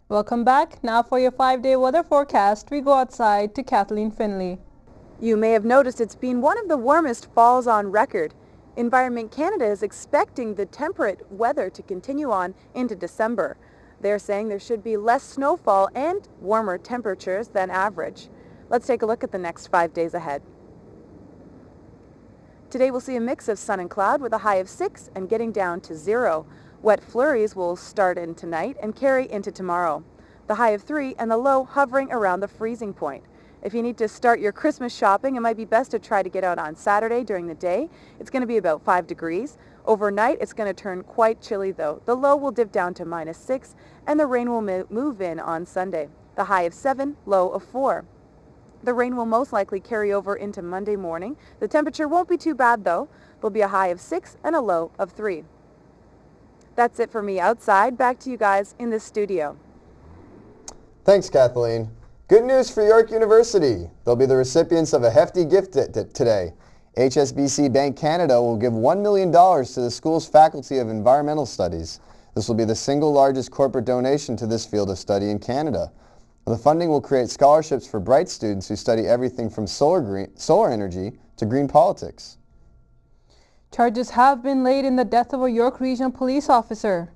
Welcome back. Now for your 5-day weather forecast, we go outside to Kathleen Finley. You may have noticed it's been one of the warmest falls on record. Environment Canada is expecting the temperate weather to continue on into December. They're saying there should be less snowfall and warmer temperatures than average. Let's take a look at the next 5 days ahead. Today we'll see a mix of sun and cloud with a high of 6 and getting down to 0. Wet flurries will start in tonight and carry into tomorrow. The high of 3 and the low hovering around the freezing point. If you need to start your Christmas shopping, it might be best to try to get out on Saturday during the day. It's going to be about 5 degrees. Overnight, it's going to turn quite chilly though. The low will dip down to -6 and the rain will move in on Sunday. The high of 7, low of 4. The rain will most likely carry over into Monday morning. The temperature won't be too bad though. There'll be a high of 6 and a low of 3. That's it for me outside. Back to you guys in the studio. Thanks, Kathleen. Good news for York University. They'll be the recipients of a hefty gift today. HSBC Bank Canada will give $1 million to the school's Faculty of Environmental Studies. This will be the single largest corporate donation to this field of study in Canada. The funding will create scholarships for bright students who study everything from solar energy to green politics. Charges have been laid in the death of a York Regional Police officer.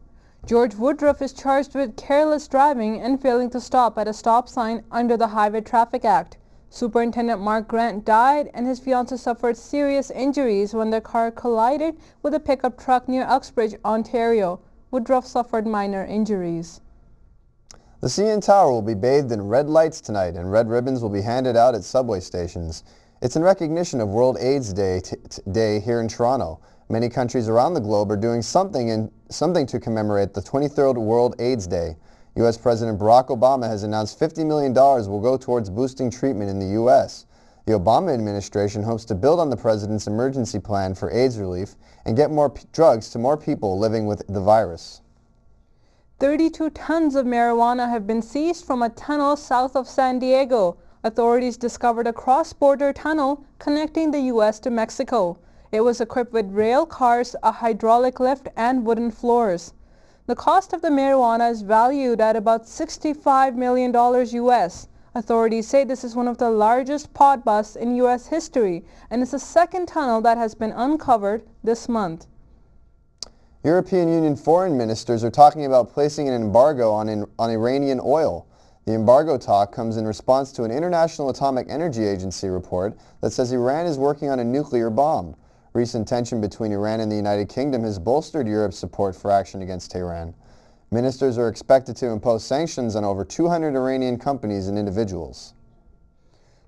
George Woodruff is charged with careless driving and failing to stop at a stop sign under the Highway Traffic Act. Superintendent Mark Grant died and his fiancée suffered serious injuries when their car collided with a pickup truck near Uxbridge, Ontario. Woodruff suffered minor injuries. The CN Tower will be bathed in red lights tonight and red ribbons will be handed out at subway stations. It's in recognition of World AIDS Day here in Toronto. Many countries around the globe are doing something to commemorate the 23rd World AIDS Day. U.S. President Barack Obama has announced $50 million will go towards boosting treatment in the U.S. The Obama administration hopes to build on the president's emergency plan for AIDS relief and get more drugs to more people living with the virus. 32 tons of marijuana have been seized from a tunnel south of San Diego. Authorities discovered a cross-border tunnel connecting the U.S. to Mexico. It was equipped with rail cars, a hydraulic lift, and wooden floors. The cost of the marijuana is valued at about $65 million U.S. Authorities say this is one of the largest pot busts in U.S. history, and it's the second tunnel that has been uncovered this month. European Union foreign ministers are talking about placing an embargo on Iranian oil. The embargo talk comes in response to an International Atomic Energy Agency report that says Iran is working on a nuclear bomb. Recent tension between Iran and the United Kingdom has bolstered Europe's support for action against Tehran. Ministers are expected to impose sanctions on over 200 Iranian companies and individuals.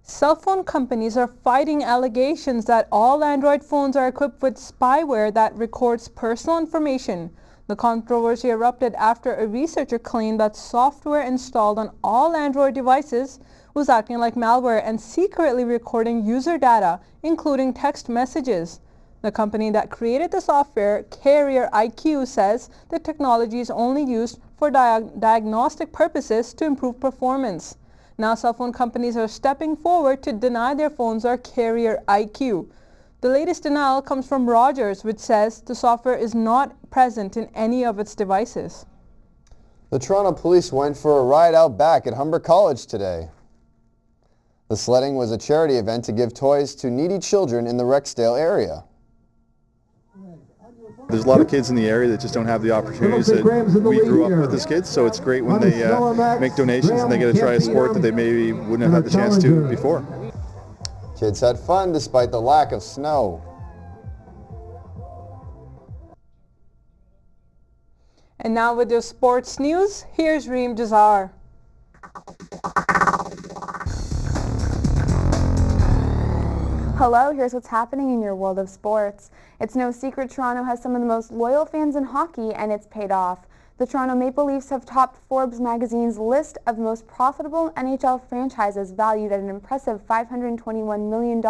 Cell phone companies are fighting allegations that all Android phones are equipped with spyware that records personal information. The controversy erupted after a researcher claimed that software installed on all Android devices was acting like malware and secretly recording user data, including text messages. The company that created the software, Carrier IQ, says the technology is only used for diagnostic purposes to improve performance. Now cell phone companies are stepping forward to deny their phones are Carrier IQ. The latest denial comes from Rogers, which says the software is not present in any of its devices. The Toronto police went for a ride out back at Humber College today. The sledding was a charity event to give toys to needy children in the Rexdale area. There's a lot of kids in the area that just don't have the opportunities that we grew up with as kids, so it's great when they make donations and they get to try a sport that they maybe wouldn't have had the chance to before. Kids had fun despite the lack of snow. And now with your sports news, here's Reem Jazar. Hello, here's what's happening in your world of sports. It's no secret Toronto has some of the most loyal fans in hockey, and it's paid off. The Toronto Maple Leafs have topped Forbes magazine's list of the most profitable NHL franchises, valued at an impressive $521 million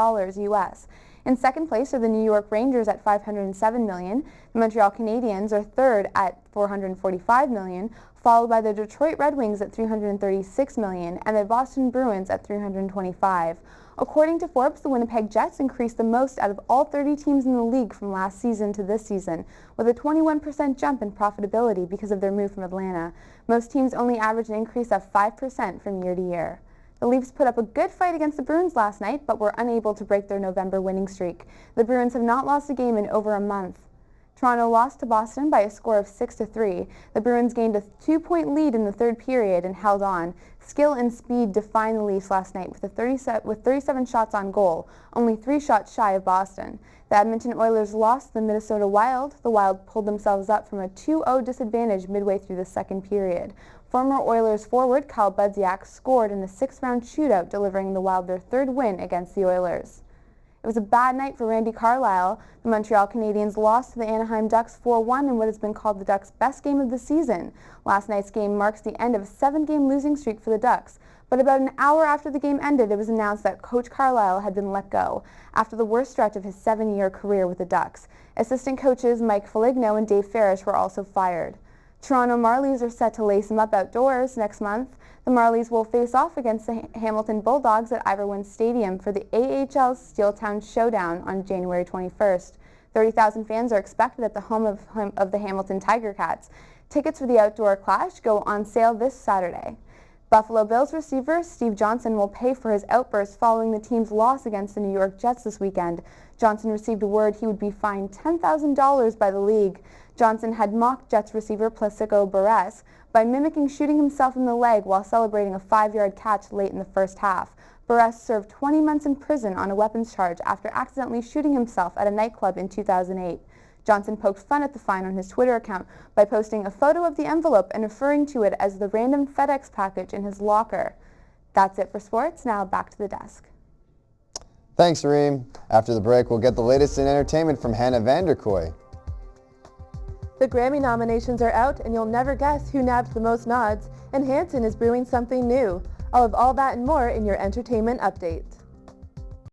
US. In second place are the New York Rangers at $507 million. The Montreal Canadiens are third at $445 million, followed by the Detroit Red Wings at $336 million and the Boston Bruins at $325. According to Forbes, the Winnipeg Jets increased the most out of all 30 teams in the league from last season to this season, with a 21% jump in profitability because of their move from Atlanta. Most teams only average an increase of 5% from year to year. The Leafs put up a good fight against the Bruins last night, but were unable to break their November winning streak. The Bruins have not lost a game in over a month. Toronto lost to Boston by a score of 6-3. The Bruins gained a 2-point lead in the third period and held on. Skill and speed defined the Leafs last night with 37 shots on goal, only 3 shots shy of Boston. The Edmonton Oilers lost to the Minnesota Wild. The Wild pulled themselves up from a 2-0 disadvantage midway through the second period. Former Oilers forward Kyle Budziak scored in a 6-round shootout, delivering the Wild their third win against the Oilers. It was a bad night for Randy Carlyle. The Montreal Canadiens lost to the Anaheim Ducks 4-1 in what has been called the Ducks' best game of the season. Last night's game marks the end of a 7-game losing streak for the Ducks. But about an hour after the game ended, it was announced that Coach Carlyle had been let go after the worst stretch of his 7-year career with the Ducks. Assistant coaches Mike Foligno and Dave Farish were also fired. Toronto Marlies are set to lace them up outdoors next month. The Marlies will face off against the Hamilton Bulldogs at Ivor Stadium for the AHL Steeltown Showdown on January 21st. 30,000 fans are expected at the home of the Hamilton Tiger Cats. Tickets for the outdoor clash go on sale this Saturday. Buffalo Bills receiver Steve Johnson will pay for his outburst following the team's loss against the New York Jets this weekend. Johnson received word he would be fined $10,000 by the league. Johnson had mocked Jets receiver Placido Burress by mimicking shooting himself in the leg while celebrating a 5-yard catch late in the first half. Burress served 20 months in prison on a weapons charge after accidentally shooting himself at a nightclub in 2008. Johnson poked fun at the fine on his Twitter account by posting a photo of the envelope and referring to it as the random FedEx package in his locker. That's it for sports. Now back to the desk. Thanks, Reem. After the break, we'll get the latest in entertainment from Hannah Vanderkoy. The Grammy nominations are out, and you'll never guess who nabbed the most nods, and Hanson is brewing something new. I'll have all that and more in your entertainment update.